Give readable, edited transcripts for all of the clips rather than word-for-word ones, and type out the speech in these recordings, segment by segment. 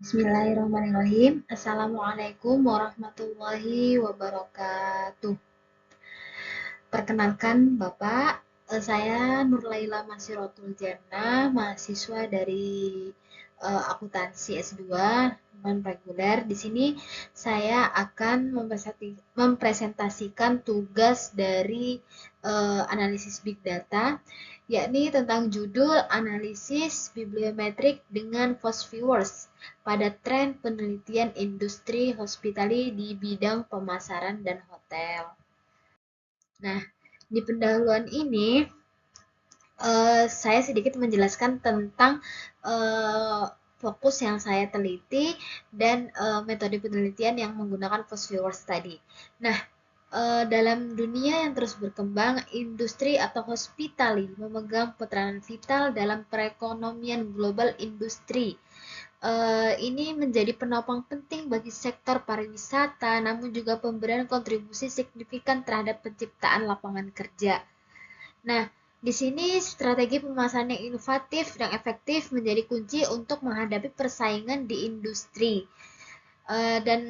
Bismillahirrahmanirrahim. Assalamualaikum warahmatullahi wabarakatuh. Perkenalkan Bapak, saya Nurlaila Masyirotul Jannah, mahasiswa dari akuntansi S2 non reguler. Di sini saya akan mempresentasikan tugas dari analisis big data, yakni tentang judul analisis bibliometrik dengan Fast Viewers pada tren penelitian industri hospitality di bidang pemasaran dan hotel. Nah, di pendahuluan ini saya sedikit menjelaskan tentang eh, fokus yang saya teliti dan metode penelitian yang menggunakan Fast Viewers tadi. Nah, dalam dunia yang terus berkembang, industri atau hospitality memegang peranan vital dalam perekonomian global industri. Ini menjadi penopang penting bagi sektor pariwisata, namun juga pemberian kontribusi signifikan terhadap penciptaan lapangan kerja. Nah, di sini strategi pemasaran yang inovatif dan efektif menjadi kunci untuk menghadapi persaingan di industri. Dan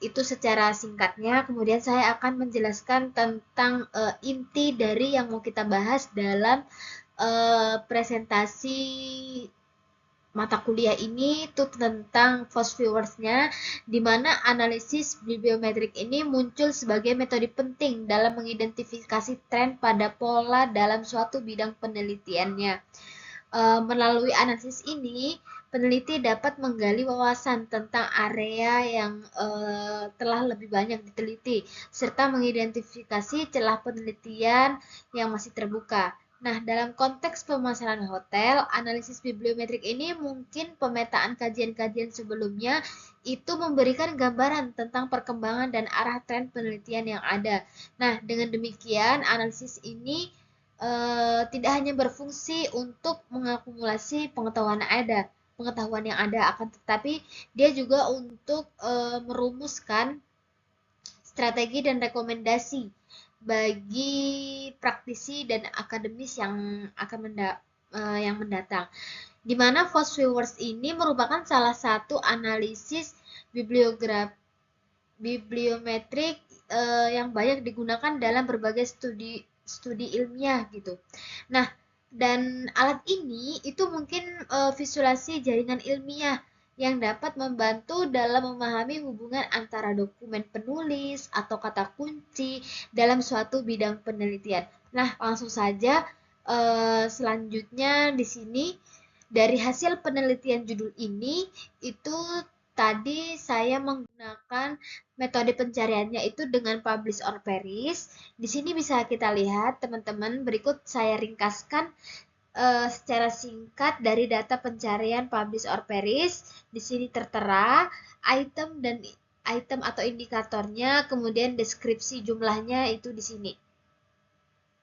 itu secara singkatnya. Kemudian saya akan menjelaskan tentang inti dari yang mau kita bahas dalam presentasi mata kuliah ini itu tentang Fast Viewers-nya, di mana analisis bibliometrik ini muncul sebagai metode penting dalam mengidentifikasi tren pada pola dalam suatu bidang penelitiannya. Melalui analisis ini, peneliti dapat menggali wawasan tentang area yang telah lebih banyak diteliti, serta mengidentifikasi celah penelitian yang masih terbuka. Nah, dalam konteks pemasaran hotel, analisis bibliometrik ini mungkin pemetaan kajian-kajian sebelumnya itu memberikan gambaran tentang perkembangan dan arah tren penelitian yang ada. Nah, dengan demikian, analisis ini tidak hanya berfungsi untuk mengakumulasi pengetahuan yang ada, akan tetapi dia juga untuk merumuskan strategi dan rekomendasi bagi praktisi dan akademis yang akan yang mendatang. Di mana Fast Viewers ini merupakan salah satu analisis bibliometrik yang banyak digunakan dalam berbagai studi ilmiah gitu. Nah, dan alat ini itu mungkin visualisasi jaringan ilmiah yang dapat membantu dalam memahami hubungan antara dokumen penulis atau kata kunci dalam suatu bidang penelitian. Nah, langsung saja selanjutnya di sini dari hasil penelitian judul ini itu tadi saya menggunakan metode pencariannya itu dengan publish or perish. Di sini bisa kita lihat teman-teman, berikut saya ringkaskan secara singkat dari data pencarian publish or perish. Di sini tertera item atau indikatornya, kemudian deskripsi jumlahnya itu di sini.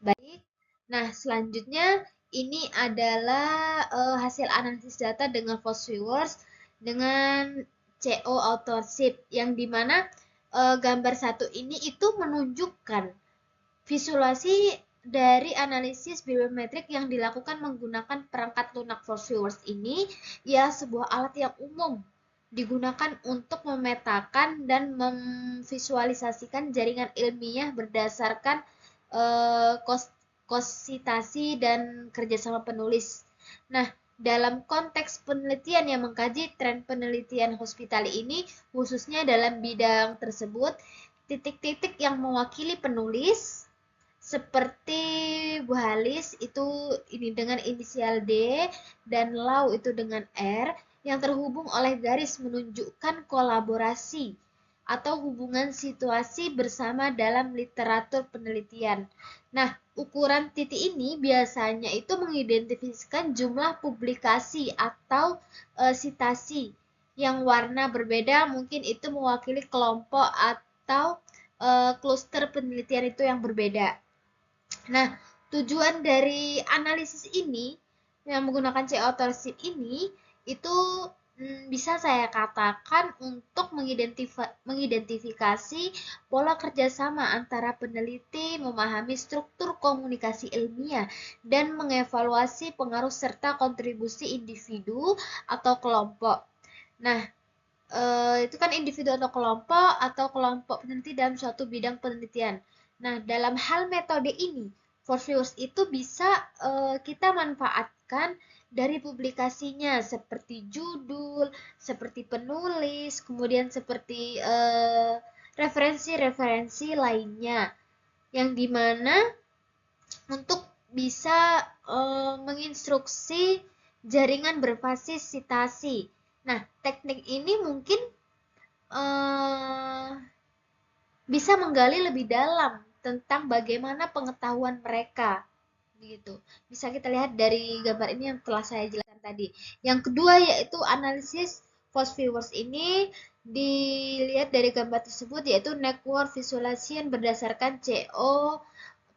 Baik. Nah, selanjutnya ini adalah hasil analisis data dengan Fast Viewers dengan CO authorship yang dimana gambar satu ini itu menunjukkan visualisasi dari analisis bibliometrik yang dilakukan menggunakan perangkat lunak Fast Viewers ini ya sebuah alat yang umum digunakan untuk memetakan dan memvisualisasikan jaringan ilmiah berdasarkan eh, kositasi dan kerjasama penulis. Nah, dalam konteks penelitian yang mengkaji tren penelitian hospitality ini, khususnya dalam bidang tersebut, titik-titik yang mewakili penulis seperti Bu Halis itu ini dengan inisial D dan Lau itu dengan R yang terhubung oleh garis menunjukkan kolaborasi atau hubungan situasi bersama dalam literatur penelitian. Nah, ukuran titik ini biasanya itu mengidentifikasikan jumlah publikasi atau sitasi yang warna berbeda, mungkin itu mewakili kelompok atau kluster penelitian itu yang berbeda. Nah, tujuan dari analisis ini yang menggunakan C authorship ini itu bisa saya katakan untuk mengidentifikasi pola kerjasama antara peneliti, memahami struktur komunikasi ilmiah, dan mengevaluasi pengaruh serta kontribusi individu atau kelompok. Nah, itu kan individu atau kelompok peneliti dalam suatu bidang penelitian. Nah, dalam hal metode ini, force viewers itu bisa kita manfaatkan dari publikasinya seperti judul, seperti penulis, kemudian seperti referensi-referensi lainnya yang dimana untuk bisa menginstruksi jaringan berfasilitasi. Nah, teknik ini mungkin bisa menggali lebih dalam tentang bagaimana pengetahuan mereka. Gitu. Bisa kita lihat dari gambar ini yang telah saya jelaskan tadi. Yang kedua yaitu analisis false viewers ini dilihat dari gambar tersebut yaitu network visualization berdasarkan CO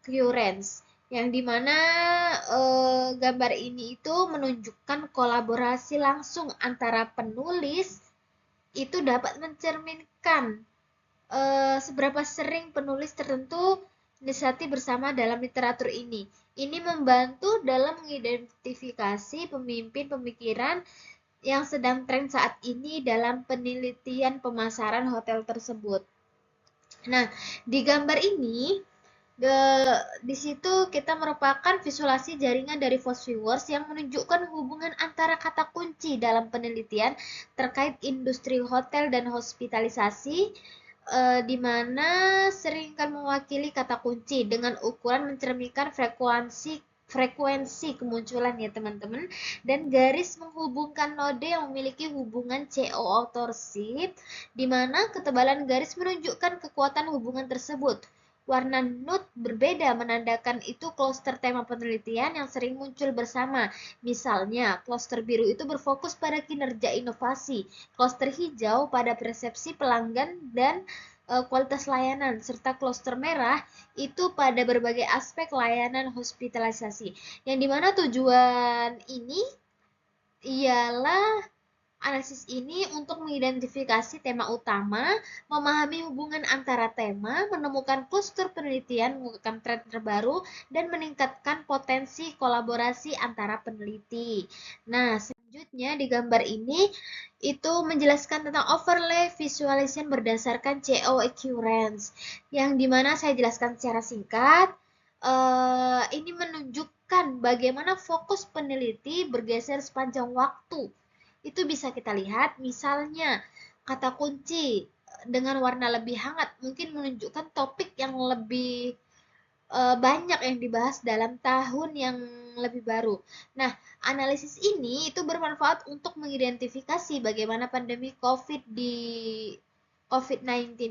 occurrence yang dimana gambar ini itu menunjukkan kolaborasi langsung antara penulis itu dapat mencerminkan seberapa sering penulis tertentu disati bersama dalam literatur ini. Ini membantu dalam mengidentifikasi pemimpin pemikiran yang sedang tren saat ini dalam penelitian pemasaran hotel tersebut. Nah, di gambar ini di situ kita merupakan visualisasi jaringan dari false viewers yang menunjukkan hubungan antara kata kunci dalam penelitian terkait industri hotel dan hospitalisasi, di mana seringkan mewakili kata kunci dengan ukuran mencerminkan frekuensi kemunculan ya teman-teman, dan garis menghubungkan node yang memiliki hubungan CO authorship, di mana ketebalan garis menunjukkan kekuatan hubungan tersebut. Warna nude berbeda menandakan itu klaster tema penelitian yang sering muncul bersama. Misalnya, klaster biru itu berfokus pada kinerja inovasi, klaster hijau pada persepsi pelanggan dan kualitas layanan, serta klaster merah itu pada berbagai aspek layanan hospitalisasi. Yang dimana tujuan ini ialah analisis ini untuk mengidentifikasi tema utama, memahami hubungan antara tema, menemukan kluster penelitian, menggunakan tren terbaru, dan meningkatkan potensi kolaborasi antara peneliti. Nah, selanjutnya di gambar ini itu menjelaskan tentang overlay visualization berdasarkan CO occurrence, yang dimana saya jelaskan secara singkat. Ini menunjukkan bagaimana fokus peneliti bergeser sepanjang waktu. Itu bisa kita lihat misalnya kata kunci dengan warna lebih hangat mungkin menunjukkan topik yang lebih banyak yang dibahas dalam tahun yang lebih baru. Nah, analisis ini itu bermanfaat untuk mengidentifikasi bagaimana pandemi COVID-19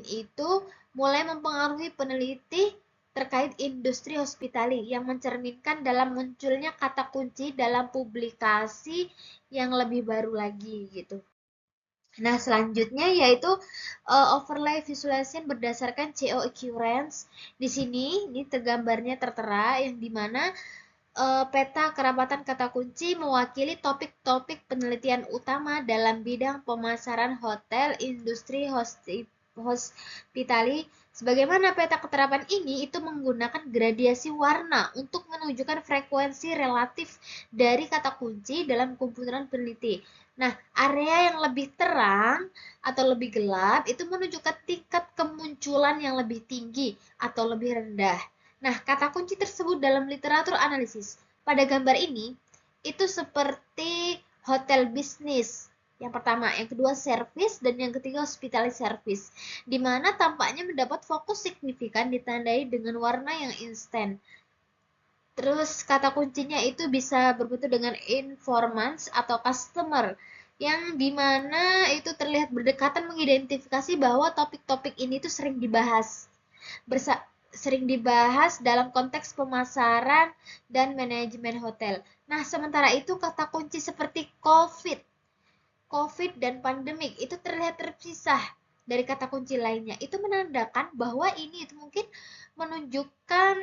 itu mulai mempengaruhi peneliti terkait industri hospitali yang mencerminkan dalam munculnya kata kunci dalam publikasi yang lebih baru lagi gitu. Nah, selanjutnya yaitu overlay visualization berdasarkan CO occurrence. Di sini ini tergambarnya tertera yang dimana peta kerapatan kata kunci mewakili topik-topik penelitian utama dalam bidang pemasaran hotel, industri hospitality. Sebagaimana peta keterapan ini itu menggunakan gradiasi warna untuk menunjukkan frekuensi relatif dari kata kunci dalam kumpulan peneliti. Nah, area yang lebih terang atau lebih gelap itu menunjukkan tingkat kemunculan yang lebih tinggi atau lebih rendah. Nah, kata kunci tersebut dalam literatur analisis pada gambar ini itu seperti hotel bisnis. Yang pertama, yang kedua service, dan yang ketiga hospitality service. Di mana tampaknya mendapat fokus signifikan ditandai dengan warna yang instan. Terus kata kuncinya itu bisa berbentuk dengan informants atau customer yang dimana itu terlihat berdekatan mengidentifikasi bahwa topik-topik ini tuh sering dibahas dalam konteks pemasaran dan manajemen hotel. Nah, sementara itu kata kunci seperti COVID dan pandemik itu terlihat terpisah dari kata kunci lainnya. Itu menandakan bahwa ini itu mungkin menunjukkan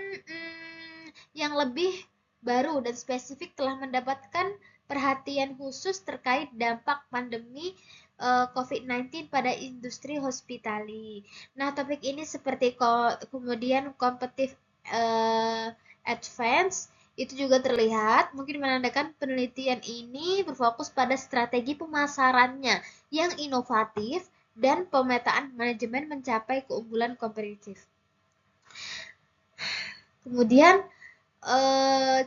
yang lebih baru dan spesifik telah mendapatkan perhatian khusus terkait dampak pandemi COVID-19 pada industri hospitality. Nah, topik ini seperti kemudian competitive advance Itu juga terlihat mungkin menandakan penelitian ini berfokus pada strategi pemasarannya yang inovatif dan pemetaan manajemen mencapai keunggulan kompetitif. Kemudian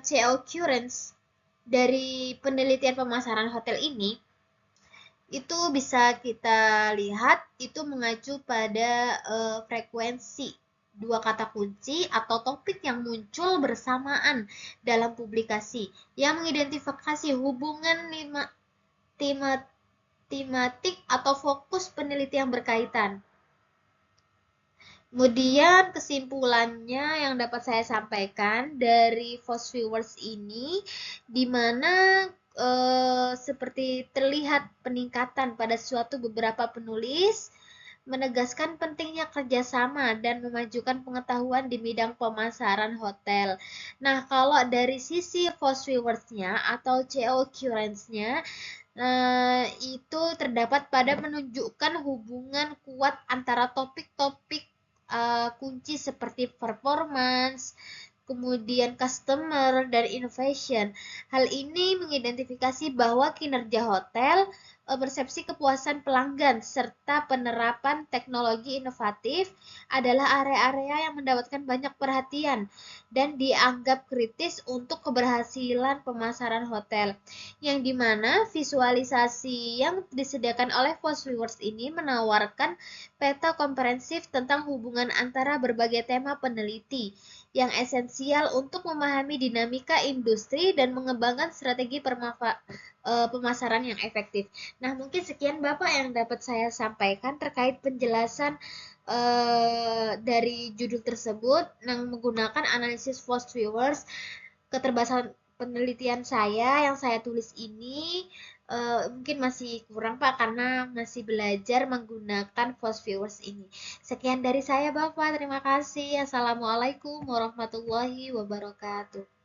CO occurrence dari penelitian pemasaran hotel ini itu bisa kita lihat itu mengacu pada frekuensi dua kata kunci atau topik yang muncul bersamaan dalam publikasi yang mengidentifikasi hubungan tematik atau fokus penelitian berkaitan. Kemudian kesimpulannya yang dapat saya sampaikan dari Fast Viewers ini, di mana seperti terlihat peningkatan pada suatu beberapa penulis, menegaskan pentingnya kerjasama dan memajukan pengetahuan di bidang pemasaran hotel. Nah, kalau dari sisi Fast Viewers-nya atau CO occurrence-nya, itu terdapat pada menunjukkan hubungan kuat antara topik-topik kunci seperti performance, kemudian customer, dan innovation. Hal ini mengidentifikasi bahwa kinerja hotel, persepsi kepuasan pelanggan, serta penerapan teknologi inovatif adalah area-area yang mendapatkan banyak perhatian dan dianggap kritis untuk keberhasilan pemasaran hotel. Yang dimana visualisasi yang disediakan oleh Fast Viewers ini menawarkan peta komprehensif tentang hubungan antara berbagai tema peneliti yang esensial untuk memahami dinamika industri dan mengembangkan strategi pemasaran yang efektif. Nah, mungkin sekian Bapak yang dapat saya sampaikan terkait penjelasan dari judul tersebut yang menggunakan analisis Fast Viewers. Keterbatasan penelitian saya yang saya tulis ini mungkin masih kurang Pak karena masih belajar menggunakan Fast Viewers ini. Sekian dari saya Bapak, terima kasih. Assalamualaikum warahmatullahi wabarakatuh.